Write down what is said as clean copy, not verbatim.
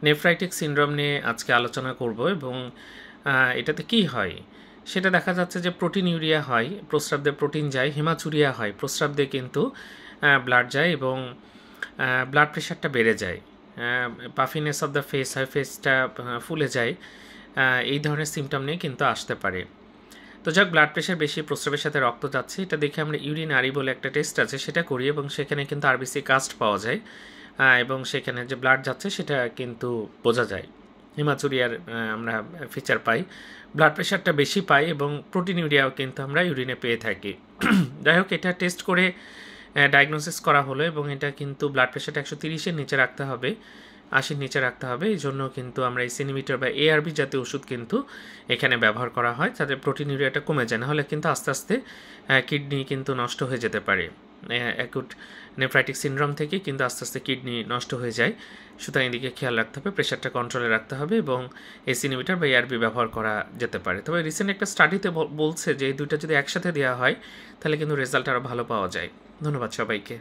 Nephritic syndrome নিয়ে আজকে আলোচনা করব এবং এটাতে কি হয় সেটা দেখা যাচ্ছে যে প্রোটিনিউরিয়া হয়, প্রস্রাব দিয়ে প্রোটিন যায়, হেমাচুরিয়া হয়, প্রস্রাব দিয়ে কিন্তু ব্লাড যায় এবং ব্লাড প্রেশারটা বেড়ে যায়, পাফিনেস অফ দ্য ফেস হয়, ফেসটা ফুলে যায়। এই ধরনের সিমটম নিয়ে কিন্তু আসতে পারে। তো যাক, ব্লাড প্রেশার বেশি, প্রস্রাবের সাথে রক্ত যাচ্ছে, এটা দেখে আমরা ইউরিনারি বলে একটা টেস্ট আছে সেটা করি এবং সেখানে কিন্তু আরবিসি কাস্ট পাওয়া যায় এবং সেখানে যে ব্লাড যাচ্ছে সেটা কিন্তু বোঝা যায়। হিমাচুরিয়ার আমরা ফিচার পাই, ব্লাড প্রেশারটা বেশি পাই এবং প্রোটিনিউরিয়াও কিন্তু আমরা ইউরিনে পেয়ে থাকি। যাই হোক, এটা টেস্ট করে ডায়াগনোসিস করা হলো এবং এটা কিন্তু ব্লাড প্রেশারটা 130-এর নিচে রাখতে হবে, 80-র নিচে রাখতে হবে। এই জন্য কিন্তু আমরা এই সিনিমিটার বা এআরবি জাতীয় ওষুধ কিন্তু এখানে ব্যবহার করা হয়, যাতে প্রোটিনিউরিয়াটা কমে যায়, নাহলে কিন্তু আস্তে আস্তে কিডনি কিন্তু নষ্ট হয়ে যেতে পারে। অ্যাকুট নেফ্রাইটিক সিনড্রোম থেকে কিন্তু আস্তে আস্তে কিডনি নষ্ট হয়ে যায়। সুতরাং এদিকে খেয়াল রাখতে হবে, প্রেশারটা কন্ট্রোলে রাখতে হবে এবং এই সিনিমিটার বা এআরবি ব্যবহার করা যেতে পারে। তবে রিসেন্ট একটা স্টাডিতে বলছে যে এই দুইটা যদি একসাথে দেওয়া হয় তাহলে কিন্তু রেজাল্ট আরও ভালো পাওয়া যায়। ধন্যবাদ সবাইকে।